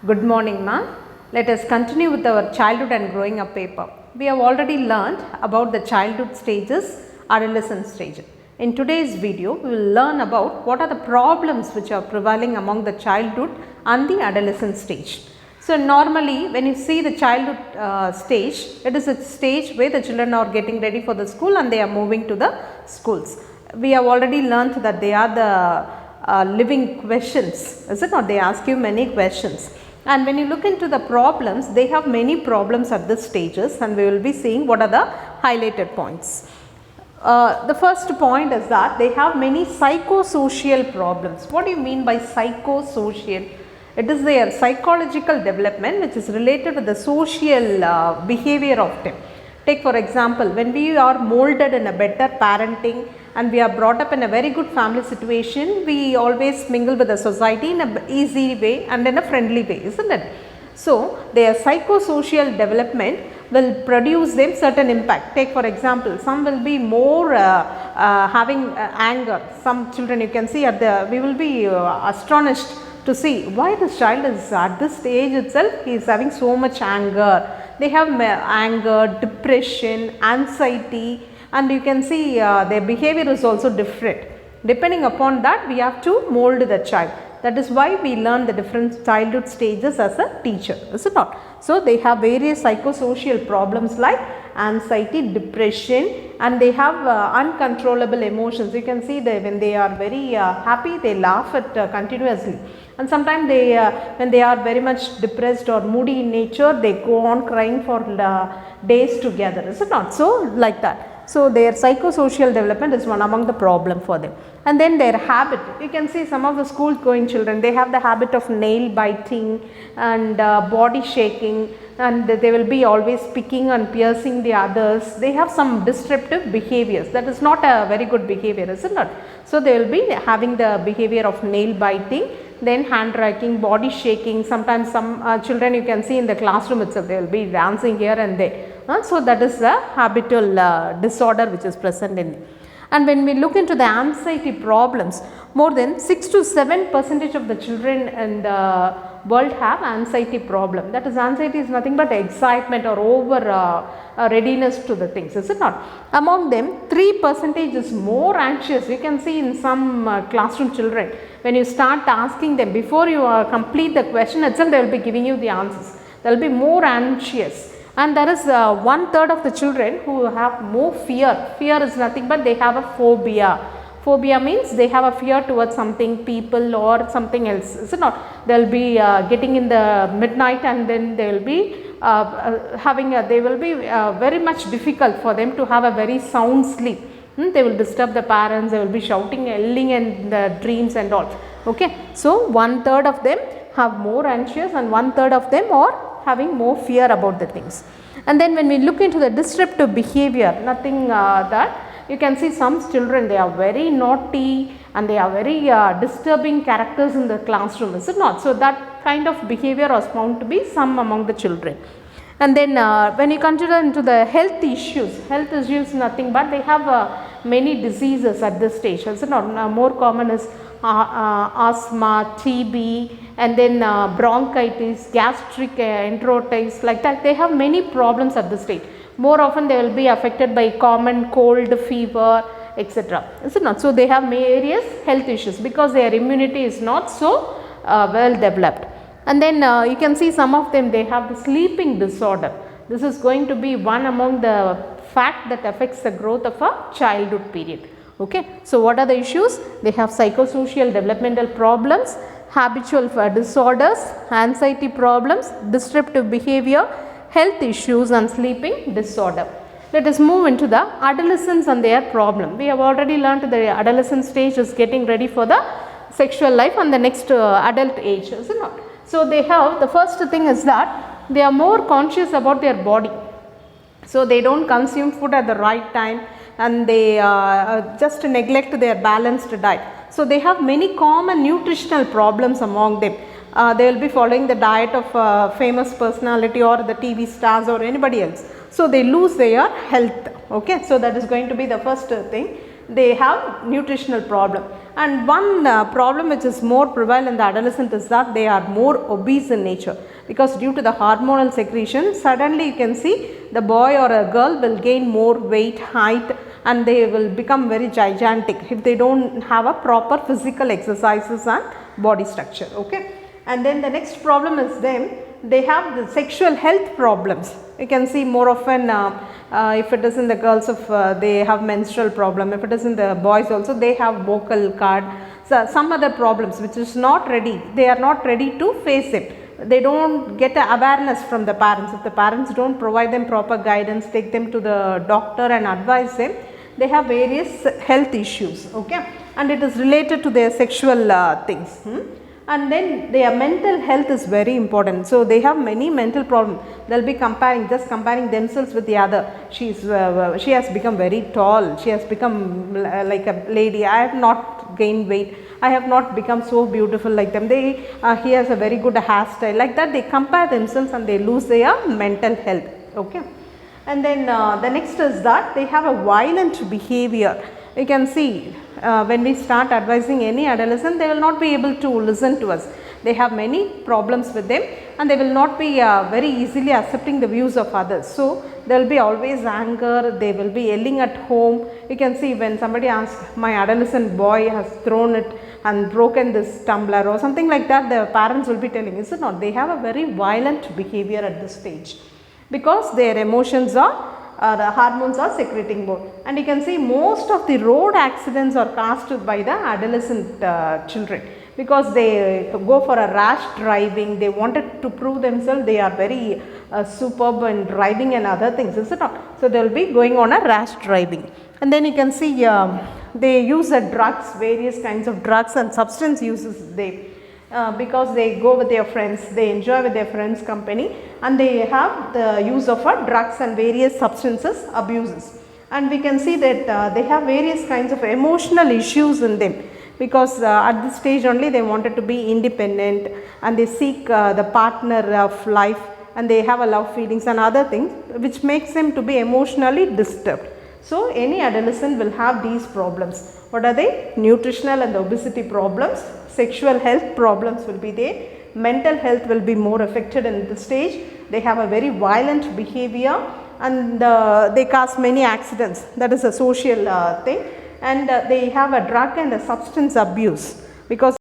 Good morning, ma'am. Let us continue with our childhood and growing up paper. We have already learned about the childhood stages, adolescent stage. In today's video, we will learn about what are the problems which are prevailing among the childhood and the adolescent stage. So, normally when you see the childhood stage, it is a stage where the children are getting ready for the school and they are moving to the schools. We have already learned that they are the living questions, is it not? They ask you many questions. And when you look into the problems, they have many problems at this stages, and we will be seeing what are the highlighted points. The first point is that they have many psychosocial problems. What do you mean by psychosocial? It is their psychological development which is related to the social behavior of them. Take for example, when we are molded in a better parenting and we are brought up in a very good family situation, we always mingle with the society in an easy way and in a friendly way, isn't it? So, their psychosocial development will produce them certain impact. Take for example, some will be more having anger. Some children you can see we will be astonished to see why this child is at this stage itself, he is having so much anger. They have anger, depression, anxiety, and you can see their behavior is also different. Depending upon that, we have to mold the child. That is why we learn the different childhood stages as a teacher, is it not? So, they have various psychosocial problems like anxiety, depression, and they have uncontrollable emotions. You can see that when they are very happy, they laugh at continuously. And sometimes they, when they are very much depressed or moody in nature, they go on crying for days together, is it not? So, like that. So, their psychosocial development is one among the problem for them. And then their habit, you can see some of the school going children, they have the habit of nail biting and body shaking, and they will be always picking and piercing the others. They have some disruptive behaviors. That is not a very good behavior, is it not? So, they will be having the behavior of nail biting, then hand raking, body shaking. Sometimes some children you can see in the classroom itself, they will be dancing here and there. So, that is a habitual disorder which is present in it. And when we look into the anxiety problems, more than 6 to 7% of the children in the world have anxiety problem. That is, anxiety is nothing but excitement or over readiness to the things, is it not? Among them, 3% is more anxious. You can see in some classroom children, when you start asking them, before you complete the question itself, they will be giving you the answers. They will be more anxious. And there is 1/3 of the children who have more fear. Fear is nothing but they have a phobia. Phobia means they have a fear towards something, people or something else, is it not? They will be getting in the midnight and then they will be they will be very much difficult for them to have a very sound sleep. They will disturb the parents, they will be shouting, yelling in the dreams and all. Okay. So, 1/3 of them have more anxious and 1/3 of them are having more fear about the things. And then when we look into the disruptive behavior, nothing that you can see some children, they are very naughty and they are very disturbing characters in the classroom, is it not? So, that kind of behavior was found to be some among the children. And then when you consider into the health issues nothing but they have many diseases at this stage, is it not? More common is asthma, TB, and then bronchitis, gastric enteritis, like that. They have many problems at this stage. More often they will be affected by common cold, fever, etc. Is it not? So, they have various health issues because their immunity is not so well developed. And then you can see some of them, they have the sleeping disorder. This is going to be one among the fact that affects the growth of a childhood period. Okay. So, what are the issues? They have psychosocial developmental problems, habitual disorders, anxiety problems, disruptive behavior, health issues and sleeping disorder. Let us move into the adolescents and their problem. We have already learned the adolescent stage is getting ready for the sexual life and the next adult age, is it not? So, they have, the first thing is that they are more conscious about their body. So, they do not consume food at the right time and they just neglect their balanced diet. So, they have many common nutritional problems among them. They will be following the diet of famous personality or the TV stars or anybody else. So, they lose their health. Okay. So, that is going to be the first thing. They have nutritional problem. And one problem which is more prevalent in the adolescent is that they are more obese in nature, because due to the hormonal secretion, suddenly you can see the boy or a girl will gain more weight, height, and they will become very gigantic if they don't have a proper physical exercises and body structure. Okay. And then the next problem is they have the sexual health problems. You can see more often if it is in the girls, they have menstrual problem, if it is in the boys also, they have vocal cord, so some other problems which is not ready, they are not ready to face it. They don't get a awareness from the parents. If the parents don't provide them proper guidance, take them to the doctor and advise them, they have various health issues. Okay. And it is related to their sexual things. And then their mental health is very important. So they have many mental problems. They'll be just comparing themselves with the other. She has become very tall. She has become like a lady. I have not gained weight. I have not become so beautiful like them. He has a very good hairstyle. Like that, they compare themselves and they lose their mental health. Okay. And then the next is that they have a violent behavior. You can see when we start advising any adolescent, they will not be able to listen to us. They have many problems with them, and they will not be very easily accepting the views of others. So there will be always anger, they will be yelling at home. You can see when somebody asks, my adolescent boy has thrown it and broken this tumbler or something like that, the parents will be telling, is it not? They have a very violent behavior at this stage, because their emotions the hormones are secreting more. And you can see most of the road accidents are caused by the adolescent children, because they go for a rash driving. They wanted to prove themselves they are very superb in driving and other things, is it not? So they will be going on a rash driving. And then you can see they use drugs, various kinds of drugs and substance uses because they go with their friends, they enjoy with their friends' company, and they have the use of drugs and various substances abuses. And we can see that they have various kinds of emotional issues in them, because at this stage only they wanted to be independent, and they seek the partner of life, and they have a love feelings and other things which makes them to be emotionally disturbed. So any adolescent will have these problems. What are they? Nutritional and obesity problems, sexual health problems will be there, mental health will be more affected in this stage. They have a very violent behavior, and they cause many accidents. That is a social thing. And they have a drug and a substance abuse, because